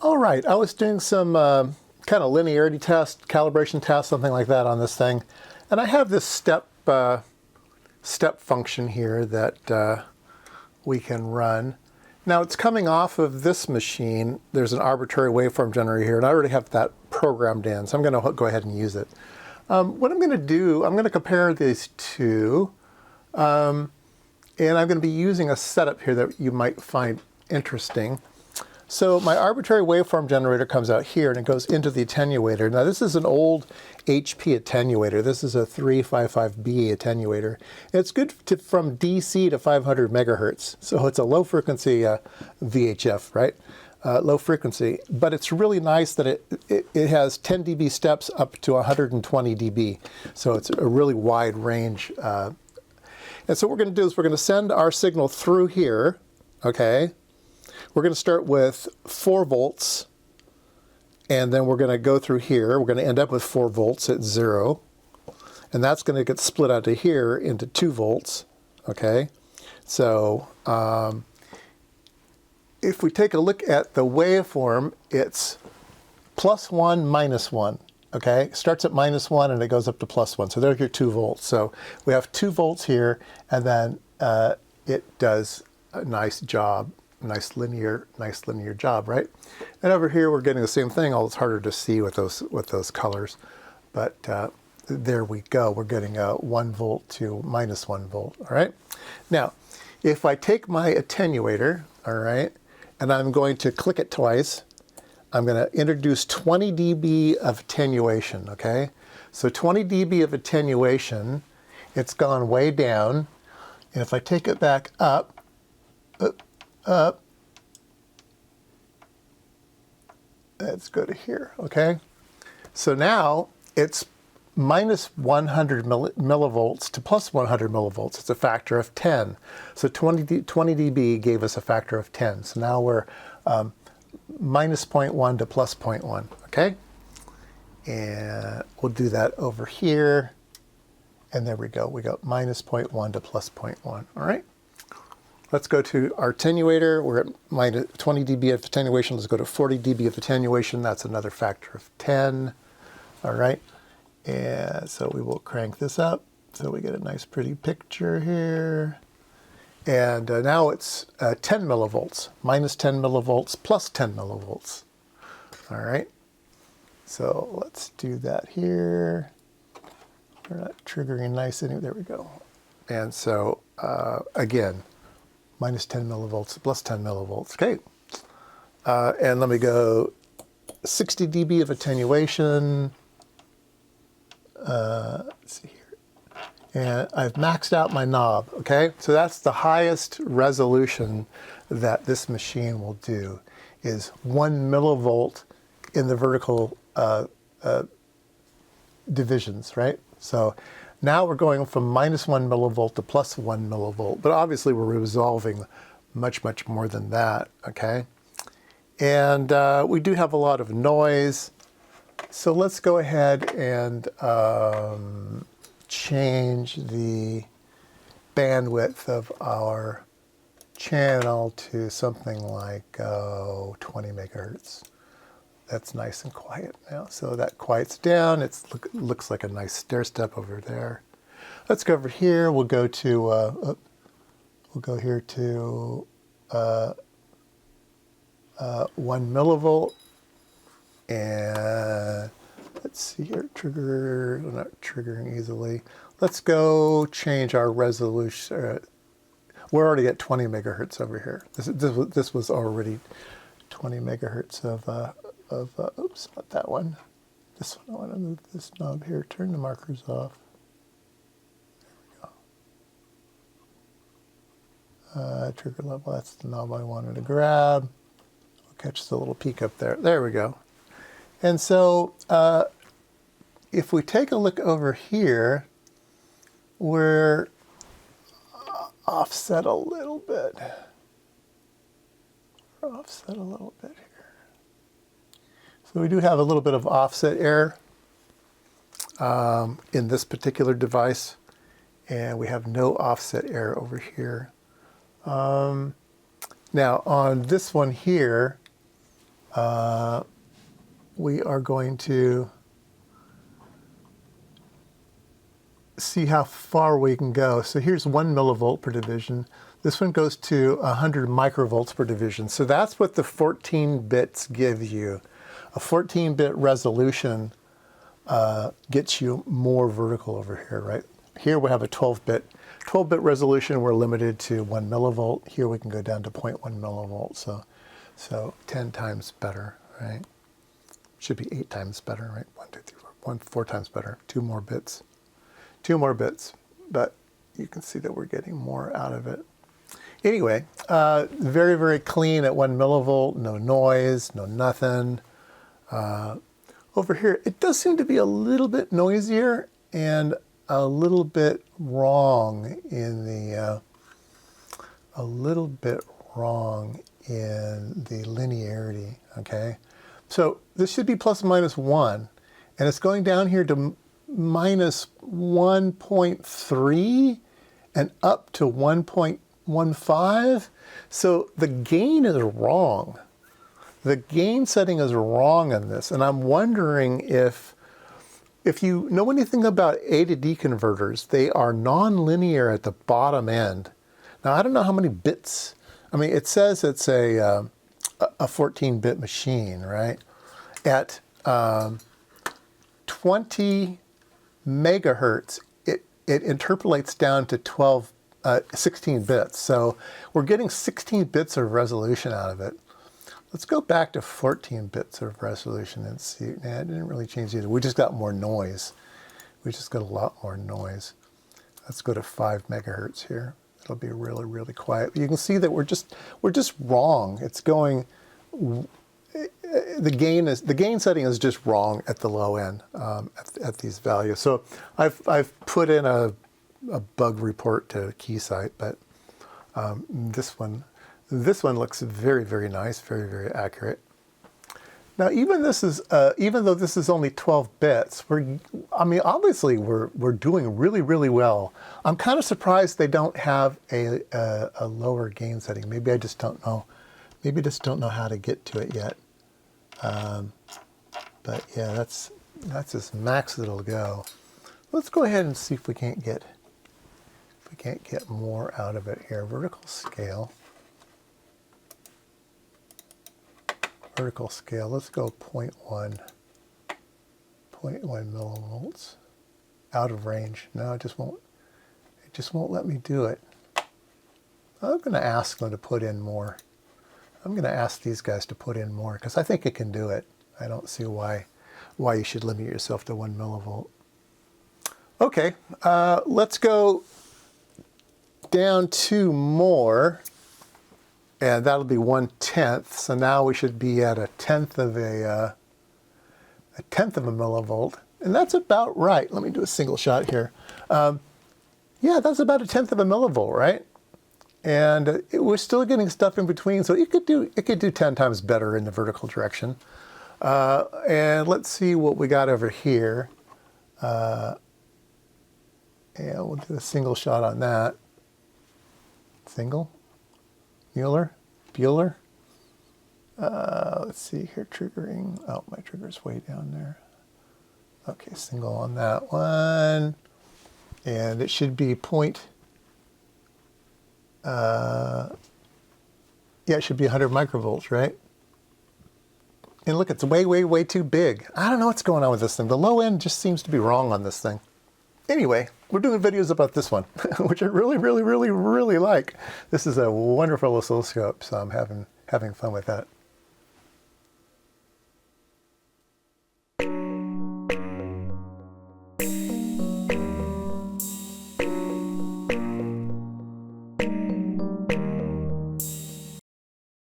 All right, I was doing some kind of linearity test, calibration test, something like that on this thing. And I have this step function here that we can run. Now it's coming off of this machine. There's an arbitrary waveform generator here, and I already have that programmed in, so I'm going to go ahead and use it. What I'm going to do, I'm going to compare these two, and I'm going to be using a setup here that you might find interesting. So my arbitrary waveform generator comes out here and it goes into the attenuator. Now this is an old HP attenuator. This is a 355B attenuator. It's good from DC to 500 megahertz. So it's a low frequency VHF, right? Low frequency. But it's really nice that it has 10 dB steps up to 120 dB. So it's a really wide range. And so what we're going to do is we're going to send our signal through here, okay? We're going to start with 4 volts, and then we're going to go through here. We're going to end up with 4 volts at 0, and that's going to get split out to here into 2 volts, okay? So if we take a look at the waveform, it's +1, -1, okay? It starts at -1 and it goes up to +1, so there's your 2 volts. So we have 2 volts here, and then it does a nice job. Nice linear job, right? And over here we're getting the same thing, although it's harder to see with those colors. But there we go. We're getting a 1 volt to -1 volt. All right. Now, if I take my attenuator, all right, and I'm going to click it twice, I'm going to introduce 20 dB of attenuation. Okay. So 20 dB of attenuation. It's gone way down, and if I take it back up. Let's go to here, okay? So now it's -100 millivolts to +100 millivolts. It's a factor of 10. So 20 dB gave us a factor of 10. So now we're -0.1 to +0.1, okay? And we'll do that over here. And there we go. We got -0.1 to +0.1, all right? Let's go to our attenuator. We're at -20 dB of attenuation. Let's go to 40 dB of attenuation. That's another factor of 10. All right. And so we will crank this up so we get a nice pretty picture here. And now it's 10 millivolts, -10 millivolts, +10 millivolts. All right. So let's do that here. We're not triggering nice anyway. There we go. And so again, -10 millivolts, +10 millivolts. Okay. And let me go 60 dB of attenuation. Let's see here. And I've maxed out my knob, okay? So that's the highest resolution that this machine will do, is 1 millivolt in the vertical divisions, right? So now we're going from -1 millivolt to +1 millivolt, but obviously we're resolving much, much more than that, okay? And we do have a lot of noise. So let's go ahead and change the bandwidth of our channel to something like 20 megahertz. That's nice and quiet now. So that quiets down. It looks like a nice stair step over there. Let's go over here. We'll go to 1 millivolt. And let's see here. Trigger. We're not triggering easily. Let's go change our resolution. We're already at 20 megahertz over here. This was already 20 megahertz of oops, not that one. This one, I want to move this knob here, turn the markers off. There we go. Trigger level, that's the knob I wanted to grab. We'll catch the little peak up there. There we go. And so if we take a look over here, we're offset a little bit. We're offset a little bit here. So we do have a little bit of offset error in this particular device, and we have no offset error over here. Now on this one here, we are going to see how far we can go. So here's 1 millivolt per division. This one goes to 100 microvolts per division. So that's what the 14 bits give you. A 14-bit resolution gets you more vertical over here, right? Here we have a 12-bit resolution. We're limited to 1 millivolt. Here we can go down to 0.1 millivolts. So 10 times better, right? Should be 8 times better, right? 1, 2, 3, 4, 4 times better. 2 more bits. 2 more bits, but you can see that we're getting more out of it. Anyway, very, very clean at 1 millivolt, no noise, no nothing. Over here, it does seem to be a little bit noisier and a little bit wrong in the linearity, okay? So this should be plus or minus 1, and it's going down here to minus 1.3 and up to 1.15. So the gain is wrong. The gain setting is wrong on this, and I'm wondering if you know anything about A to D converters, they are non-linear at the bottom end. Now, I don't know how many bits. I mean, it says it's a 14-bit machine, right? At 20 megahertz, it interpolates down to 16 bits. So we're getting 16 bits of resolution out of it. Let's go back to 14 bits of resolution and see. Nah, it didn't really change either. We just got more noise. We just got a lot more noise. Let's go to 5 megahertz here. It'll be really, really quiet. You can see that we're just wrong. It's going. The gain setting is just wrong at the low end at these values. So I've put in a bug report to Keysight, but this one looks very, very nice, very, very accurate. Now, even though this is only 12 bits, obviously we're doing really, really well. I'm kind of surprised they don't have a lower gain setting. Maybe I just don't know. Maybe I just don't know how to get to it yet. But yeah, that's as max as it'll go. Let's go ahead and see if we can't get more out of it here. Vertical scale. Vertical scale. Let's go 0.1 millivolts. Out of range. No, it just won't let me do it. I'm going to ask them to put in more. I'm going to ask these guys to put in more because I think it can do it. I don't see why you should limit yourself to 1 millivolt. Okay, let's go down 2 more, and that'll be 1/10. So now we should be at a tenth of a millivolt, and that's about right. Let me do a single shot here. Yeah, that's about a tenth of a millivolt, right? And we're still getting stuff in between, so it could do 10 times better in the vertical direction. And let's see what we got over here. And we'll do a single shot on that. Single? Bueller? Let's see here, triggering. Oh, my trigger's way down there. Okay, single on that one. And it should be it should be 100 microvolts, right? And look, it's way, way, way too big. I don't know what's going on with this thing. The low end just seems to be wrong on this thing. Anyway, we're doing videos about this one, which I really, really, really, really like. This is a wonderful oscilloscope, so I'm having fun with that.